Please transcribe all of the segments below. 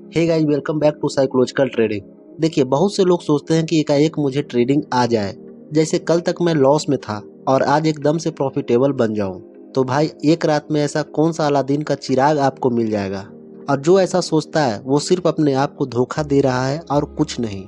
Hey guys, welcome back to psychological trading. देखिए, बहुत से लोग सोचते हैं कि एकाएक मुझे ट्रेडिंग आ जाए, जैसे कल तक मैं लॉस में था और आज एकदम से प्रॉफिटेबल बन जाऊं। तो भाई, एक रात में ऐसा कौन सा अलादीन का चिराग आपको मिल जाएगा? और जो ऐसा सोचता है वो सिर्फ अपने आप को धोखा दे रहा है और कुछ नहीं।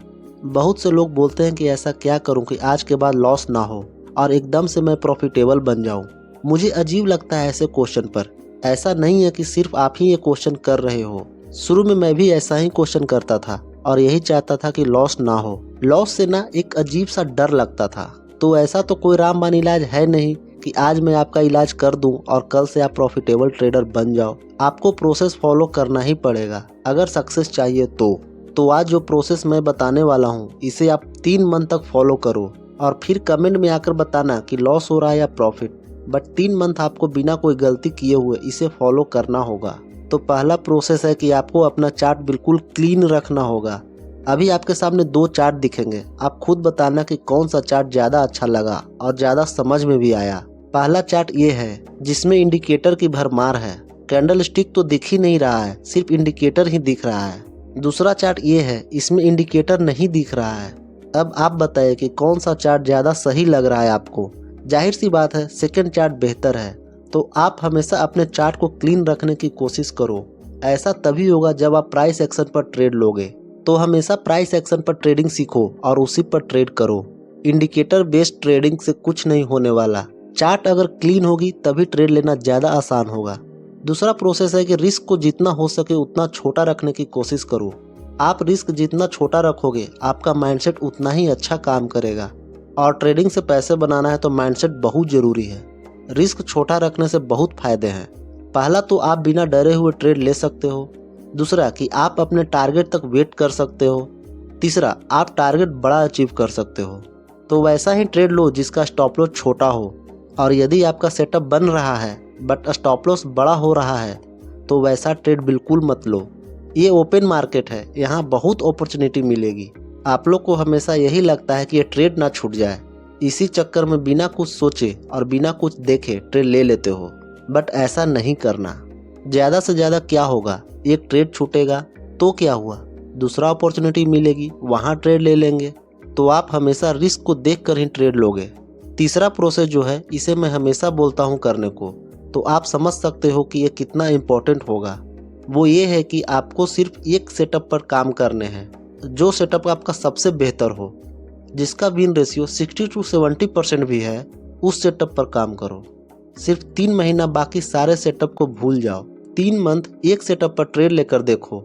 बहुत से लोग बोलते हैं कि ऐसा क्या करूं कि आज के बाद लॉस ना हो और एकदम से मैं प्रॉफिटेबल बन जाऊं। मुझे अजीब लगता है ऐसे क्वेश्चन पर। ऐसा नहीं है कि सिर्फ आप ही ये क्वेश्चन कर रहे हो। शुरू में मैं भी ऐसा ही क्वेश्चन करता था और यही चाहता था कि लॉस ना हो। लॉस से ना एक अजीब सा डर लगता था। तो ऐसा तो कोई रामबाण इलाज है नहीं कि आज मैं आपका इलाज कर दूं और कल से आप प्रॉफिटेबल ट्रेडर बन जाओ। आपको प्रोसेस फॉलो करना ही पड़ेगा अगर सक्सेस चाहिए तो आज जो प्रोसेस मैं बताने वाला हूँ, इसे आप 3 मंथ तक फॉलो करो और फिर कमेंट में आकर बताना कि लॉस हो रहा है या प्रॉफिट। बट 3 मंथ आपको बिना कोई गलती किए हुए इसे फॉलो करना होगा। तो पहला प्रोसेस है कि आपको अपना चार्ट बिल्कुल क्लीन रखना होगा। अभी आपके सामने 2 चार्ट दिखेंगे, आप खुद बताना कि कौन सा चार्ट ज़्यादा अच्छा लगा और ज़्यादा समझ में भी आया। पहला चार्ट ये है जिसमें इंडिकेटर की भरमार है। कैंडल स्टिक तो दिख ही नहीं रहा है, सिर्फ इंडिकेटर ही दिख रहा है। दूसरा चार्ट ये है, इसमें इंडिकेटर नहीं दिख रहा है। अब आप बताइए कि कौन सा चार्ट ज़्यादा सही लग रहा है आपको। जाहिर सी बात है, सेकंड चार्ट बेहतर है। तो आप हमेशा अपने चार्ट को क्लीन रखने की कोशिश करो। ऐसा तभी होगा जब आप प्राइस एक्शन पर ट्रेड लोगे। तो हमेशा प्राइस एक्शन पर ट्रेडिंग सीखो और उसी पर ट्रेड करो। इंडिकेटर बेस्ड ट्रेडिंग से कुछ नहीं होने वाला। चार्ट अगर क्लीन होगी तभी ट्रेड लेना ज़्यादा आसान होगा। दूसरा प्रोसेस है कि रिस्क को जितना हो सके उतना छोटा रखने की कोशिश करो। आप रिस्क जितना छोटा रखोगे, आपका माइंडसेट उतना ही अच्छा काम करेगा। और ट्रेडिंग से पैसे बनाना है तो माइंडसेट बहुत ज़रूरी है। रिस्क छोटा रखने से बहुत फायदे हैं। पहला तो आप बिना डरे हुए ट्रेड ले सकते हो। दूसरा कि आप अपने टारगेट तक वेट कर सकते हो। तीसरा, आप टारगेट बड़ा अचीव कर सकते हो। तो वैसा ही ट्रेड लो जिसका स्टॉप लॉस छोटा हो। और यदि आपका सेटअप बन रहा है बट स्टॉप लॉस बड़ा हो रहा है तो वैसा ट्रेड बिल्कुल मत लो। ये ओपन मार्केट है, यहाँ बहुत अपॉर्चुनिटी मिलेगी। आप लोग को हमेशा यही लगता है कि ये ट्रेड ना छूट जाए, इसी चक्कर में बिना कुछ सोचे और बिना कुछ देखे ट्रेड ले लेते हो। बट ऐसा नहीं करना। ज़्यादा से ज़्यादा क्या होगा, एक ट्रेड छूटेगा तो क्या हुआ, दूसरा अपॉर्चुनिटी मिलेगी, वहाँ ट्रेड ले लेंगे। तो आप हमेशा रिस्क को देख कर ही ट्रेड लोगे। तीसरा प्रोसेस जो है, इसे मैं हमेशा बोलता हूँ करने को, तो आप समझ सकते हो कि ये कितना इम्पोर्टेंट होगा। वो ये है कि आपको सिर्फ एक सेटअप पर काम करने हैं, जो सेटअप आपका सबसे बेहतर हो, जिसका विन रेशियो 60 to 70% भी है, उस सेटअप पर काम करो। सिर्फ 3 महीना बाकी सारे सेटअप को भूल जाओ। 3 मंथ एक सेटअप पर ट्रेड लेकर देखो,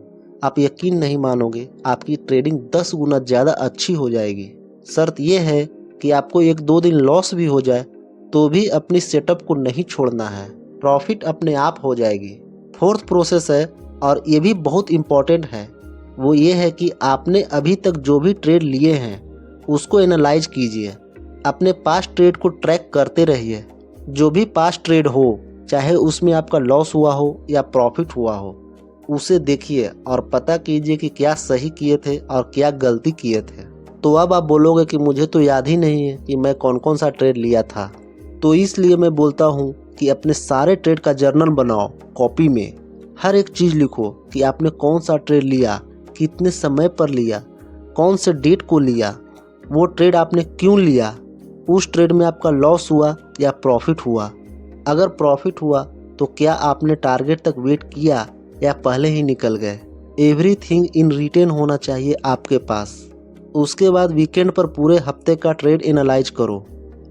आप यकीन नहीं मानोगे, आपकी ट्रेडिंग 10 गुना ज़्यादा अच्छी हो जाएगी। शर्त यह है कि आपको 1-2 दिन लॉस भी हो जाए तो भी अपनी सेटअप को नहीं छोड़ना है, प्रॉफिट अपने आप हो जाएगी। फोर्थ प्रोसेस है और ये भी बहुत इम्पॉर्टेंट है, वो ये है कि आपने अभी तक जो भी ट्रेड लिए हैं उसको एनालाइज कीजिए। अपने पास्ट ट्रेड को ट्रैक करते रहिए। जो भी पास्ट ट्रेड हो, चाहे उसमें आपका लॉस हुआ हो या प्रॉफिट हुआ हो, उसे देखिए और पता कीजिए कि क्या सही किए थे और क्या गलती किए थे। तो अब आप बोलोगे कि मुझे तो याद ही नहीं है कि मैं कौन कौन सा ट्रेड लिया था। तो इसलिए मैं बोलता हूँ कि अपने सारे ट्रेड का जर्नल बनाओ, कॉपी में हर एक चीज़ लिखो कि आपने कौन सा ट्रेड लिया, कितने समय पर लिया, कौन से डेट को लिया, वो ट्रेड आपने क्यों लिया, उस ट्रेड में आपका लॉस हुआ या प्रॉफिट हुआ। अगर प्रॉफिट हुआ तो क्या आपने टारगेट तक वेट किया या पहले ही निकल गए। एवरीथिंग इन रिटेन होना चाहिए आपके पास। उसके बाद वीकेंड पर पूरे हफ्ते का ट्रेड एनालाइज करो।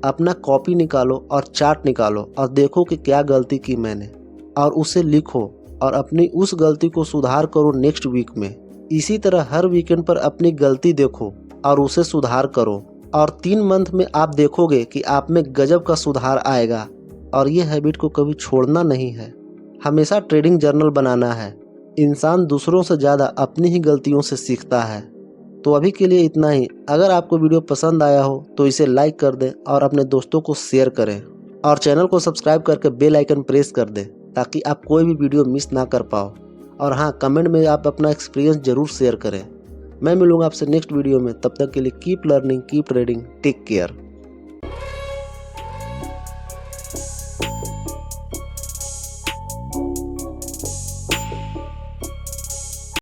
अपना कॉपी निकालो और चार्ट निकालो और देखो कि क्या गलती की मैंने, और उसे लिखो और अपनी उस गलती को सुधार करो नेक्स्ट वीक में। इसी तरह हर वीकेंड पर अपनी गलती देखो और उसे सुधार करो। और 3 मंथ में आप देखोगे कि आप में गजब का सुधार आएगा। और ये हैबिट को कभी छोड़ना नहीं है, हमेशा ट्रेडिंग जर्नल बनाना है। इंसान दूसरों से ज़्यादा अपनी ही गलतियों से सीखता है। तो अभी के लिए इतना ही। अगर आपको वीडियो पसंद आया हो तो इसे लाइक कर दें और अपने दोस्तों को शेयर करें और चैनल को सब्सक्राइब करके बेल आइकन प्रेस कर दें ताकि आप कोई भी वीडियो मिस ना कर पाओ। और हाँ, कमेंट में आप अपना एक्सपीरियंस ज़रूर शेयर करें। मैं मिलूंगा आपसे नेक्स्ट वीडियो में, तब तक के लिए keep learning, keep trading, take care.